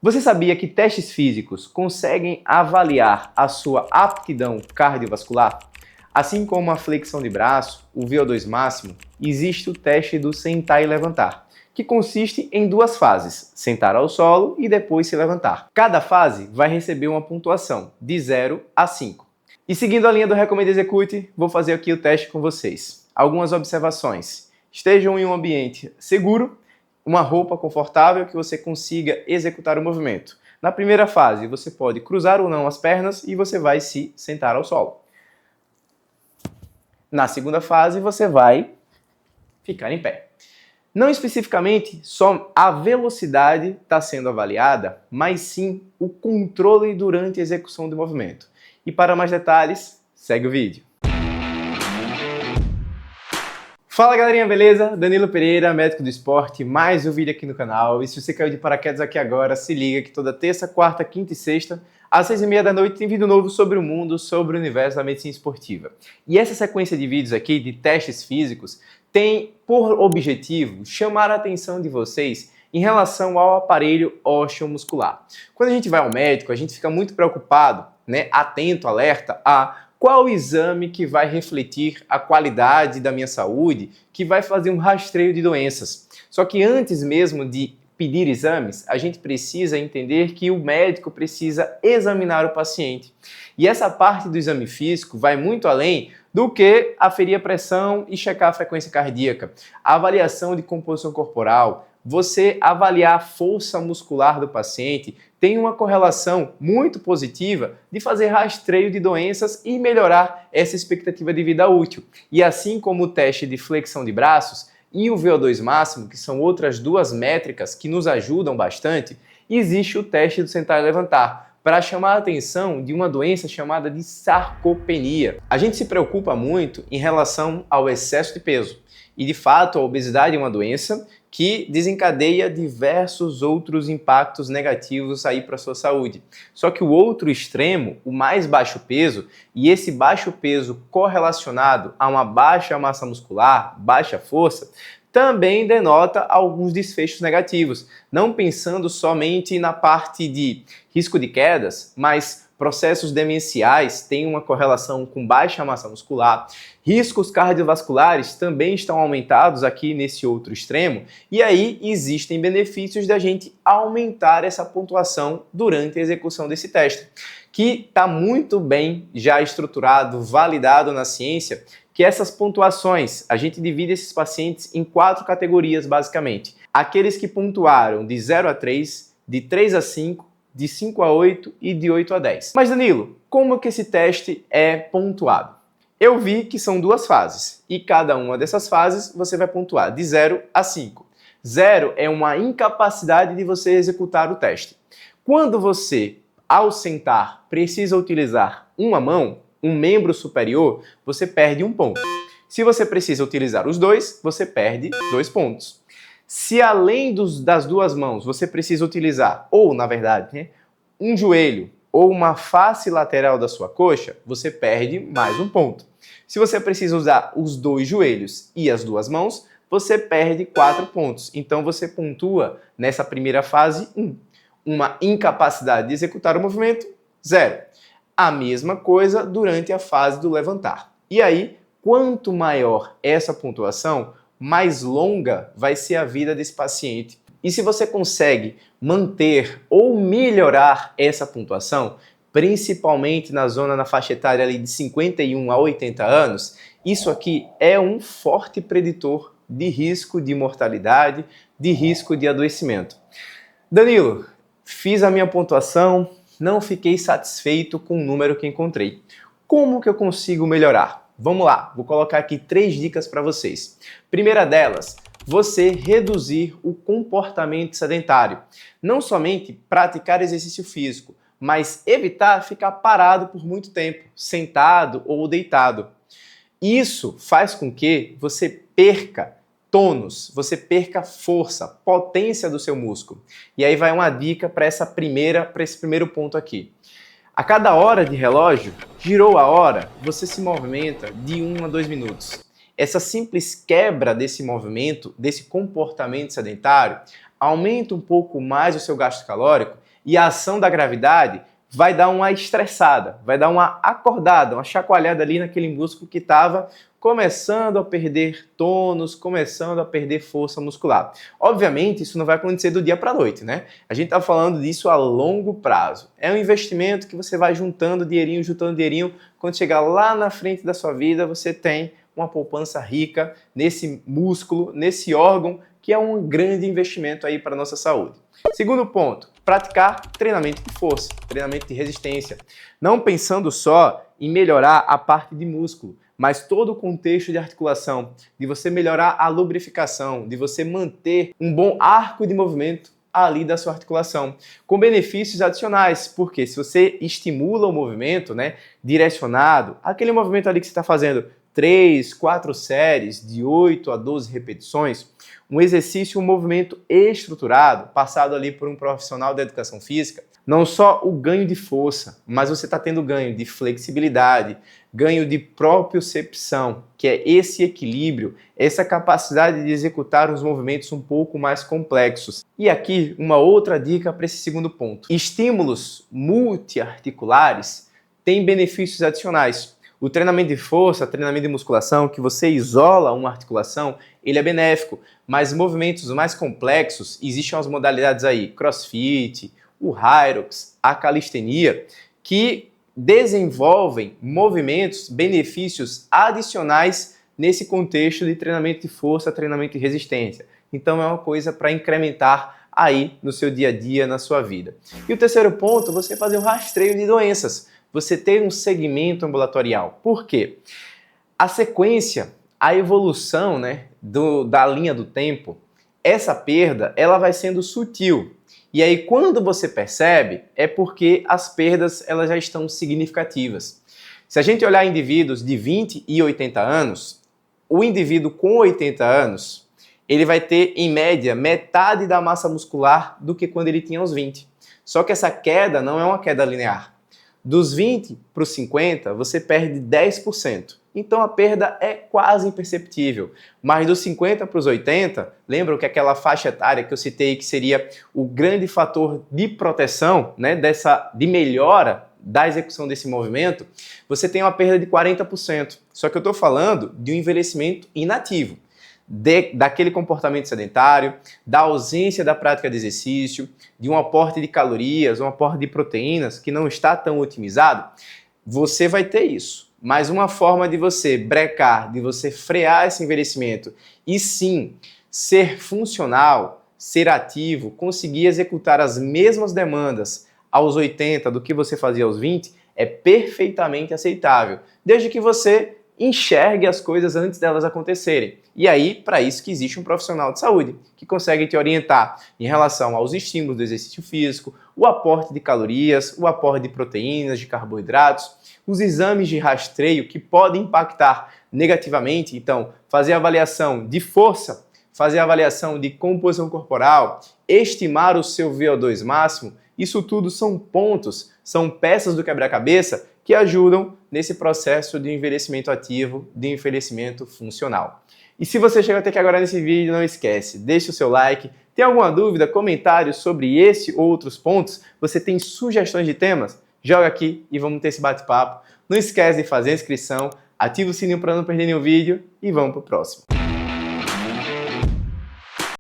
Você sabia que testes físicos conseguem avaliar a sua aptidão cardiovascular? Assim como a flexão de braço, o VO2 máximo, existe o teste do sentar e levantar, que consiste em duas fases, sentar ao solo e depois se levantar. Cada fase vai receber uma pontuação de 0 a 5. E seguindo a linha do Recomenda e Execute, vou fazer aqui o teste com vocês. Algumas observações. Estejam em um ambiente seguro, uma roupa confortável que você consiga executar o movimento. Na primeira fase, você pode cruzar ou não as pernas e você vai se sentar ao solo. Na segunda fase, você vai ficar em pé. Não especificamente só a velocidade está sendo avaliada, mas sim o controle durante a execução do movimento. E para mais detalhes, segue o vídeo. Fala galerinha, beleza? Danilo Pereira, médico do esporte, mais um vídeo aqui no canal. E se você caiu de paraquedas aqui agora, se liga que toda terça, quarta, quinta e sexta, às 6h30 da noite, tem vídeo novo sobre o mundo, sobre o universo da medicina esportiva. E essa sequência de vídeos aqui, de testes físicos, tem por objetivo chamar a atenção de vocês em relação ao aparelho osteomuscular. Quando a gente vai ao médico, a gente fica muito preocupado, atento, alerta a qual exame que vai refletir a qualidade da minha saúde, que vai fazer um rastreio de doenças. Só que antes mesmo de pedir exames, a gente precisa entender que o médico precisa examinar o paciente. E essa parte do exame físico vai muito além do que aferir a pressão e checar a frequência cardíaca. A avaliação de composição corporal, você avaliar a força muscular do paciente, tem uma correlação muito positiva de fazer rastreio de doenças e melhorar essa expectativa de vida útil. E assim como o teste de flexão de braços e o VO2 máximo, que são outras duas métricas que nos ajudam bastante, existe o teste do sentar e levantar, para chamar a atenção de uma doença chamada de sarcopenia. A gente se preocupa muito em relação ao excesso de peso. E de fato, a obesidade é uma doença que desencadeia diversos outros impactos negativos aí para a sua saúde. Só que o outro extremo, o mais baixo peso, e esse baixo peso correlacionado a uma baixa massa muscular, baixa força, também denota alguns desfechos negativos, não pensando somente na parte de risco de quedas, mas processos demenciais têm uma correlação com baixa massa muscular, riscos cardiovasculares também estão aumentados aqui nesse outro extremo, e aí existem benefícios da gente aumentar essa pontuação durante a execução desse teste, que está muito bem já estruturado, validado na ciência, que essas pontuações, a gente divide esses pacientes em 4 categorias basicamente. Aqueles que pontuaram de 0 a 3, de 3 a 5, de 5 a 8 e de 8 a 10. Mas Danilo, como que esse teste é pontuado? Eu vi que são 2 fases e cada uma dessas fases você vai pontuar de 0 a 5. 0 é uma incapacidade de você executar o teste. Quando você, ao sentar, precisa utilizar uma mão, um membro superior, você perde 1 ponto. Se você precisa utilizar os 2, você perde 2 pontos. Se além das 2 mãos você precisa utilizar, ou na verdade, um joelho ou uma face lateral da sua coxa, você perde mais 1 ponto. Se você precisa usar os 2 joelhos e as 2 mãos, você perde 4 pontos. Então você pontua nessa primeira fase 1. Uma incapacidade de executar o movimento, 0. A mesma coisa durante a fase do levantar. E aí, quanto maior essa pontuação, mais longa vai ser a vida desse paciente. E se você consegue manter ou melhorar essa pontuação, principalmente na faixa etária ali de 51 a 80 anos, isso aqui é um forte preditor de risco de mortalidade, de risco de adoecimento. Danilo, fiz a minha pontuação, não fiquei satisfeito com o número que encontrei. Como que eu consigo melhorar? Vamos lá, vou colocar aqui 3 dicas para vocês. Primeira delas, você reduzir o comportamento sedentário. Não somente praticar exercício físico, mas evitar ficar parado por muito tempo, sentado ou deitado. Isso faz com que você perca tônus, você perca força, potência do seu músculo. E aí vai uma dica para esse primeiro ponto aqui. A cada hora de relógio, girou a hora, você se movimenta de 1 a 2 minutos. Essa simples quebra desse movimento, desse comportamento sedentário, aumenta um pouco mais o seu gasto calórico E a ação da gravidade vai dar uma estressada, vai dar uma acordada, uma chacoalhada ali naquele músculo que estava começando a perder tônus, começando a perder força muscular. Obviamente, isso não vai acontecer do dia para a noite, né? A gente está falando disso a longo prazo. É um investimento que você vai juntando dinheirinho. Quando chegar lá na frente da sua vida, você tem uma poupança rica nesse músculo, nesse órgão, que é um grande investimento aí para a nossa saúde. Segundo ponto, praticar treinamento de força, treinamento de resistência. Não pensando só em melhorar a parte de músculo, mas todo o contexto de articulação, de você melhorar a lubrificação, de você manter um bom arco de movimento ali da sua articulação, com benefícios adicionais, porque se você estimula o movimento, né, direcionado, aquele movimento ali que você está fazendo 3, 4 séries de 8 a 12 repetições, um exercício, um movimento estruturado, passado ali por um profissional da educação física, não só o ganho de força, mas você está tendo ganho de flexibilidade, ganho de propriocepção, que é esse equilíbrio, essa capacidade de executar os movimentos um pouco mais complexos. E aqui, uma outra dica para esse segundo ponto. Estímulos multiarticulares têm benefícios adicionais. O treinamento de força, treinamento de musculação, que você isola uma articulação, ele é benéfico, mas movimentos mais complexos, existem as modalidades aí, CrossFit, o Hyrox, a calistenia, que desenvolvem movimentos, benefícios adicionais nesse contexto de treinamento de força, treinamento de resistência. Então é uma coisa para incrementar aí no seu dia a dia, na sua vida. E o terceiro ponto, você fazer o rastreio de doenças. Você ter um segmento ambulatorial. Por quê? A sequência, a evolução, né, da linha do tempo, essa perda, ela vai sendo sutil. E aí, quando você percebe, é porque as perdas elas já estão significativas. Se a gente olhar indivíduos de 20 e 80 anos, o indivíduo com 80 anos, ele vai ter, em média, metade da massa muscular do que quando ele tinha os 20. Só que essa queda não é uma queda linear. Dos 20 para os 50, você perde 10%. Então a perda é quase imperceptível. Mas dos 50 para os 80, lembram que aquela faixa etária que eu citei que seria o grande fator de proteção, né, de melhora da execução desse movimento, você tem uma perda de 40%. Só que eu estou falando de um envelhecimento inativo. Daquele comportamento sedentário, da ausência da prática de exercício, de um aporte de calorias, um aporte de proteínas que não está tão otimizado, você vai ter isso. Mas uma forma de você brecar, de você frear esse envelhecimento e sim ser funcional, ser ativo, conseguir executar as mesmas demandas aos 80 do que você fazia aos 20, é perfeitamente aceitável, desde que você enxergue as coisas antes delas acontecerem. E aí, para isso que existe um profissional de saúde, que consegue te orientar em relação aos estímulos do exercício físico, o aporte de calorias, o aporte de proteínas, de carboidratos, os exames de rastreio que podem impactar negativamente. Então, fazer avaliação de força, fazer avaliação de composição corporal, estimar o seu VO2 máximo, isso tudo são pontos, são peças do quebra-cabeça que ajudam nesse processo de envelhecimento ativo, de envelhecimento funcional. E se você chegou até aqui agora nesse vídeo, não esquece, deixe o seu like. Tem alguma dúvida, comentário sobre esse ou outros pontos? Você tem sugestões de temas? Joga aqui e vamos ter esse bate-papo. Não esquece de fazer a inscrição, ativa o sininho para não perder nenhum vídeo e vamos para o próximo.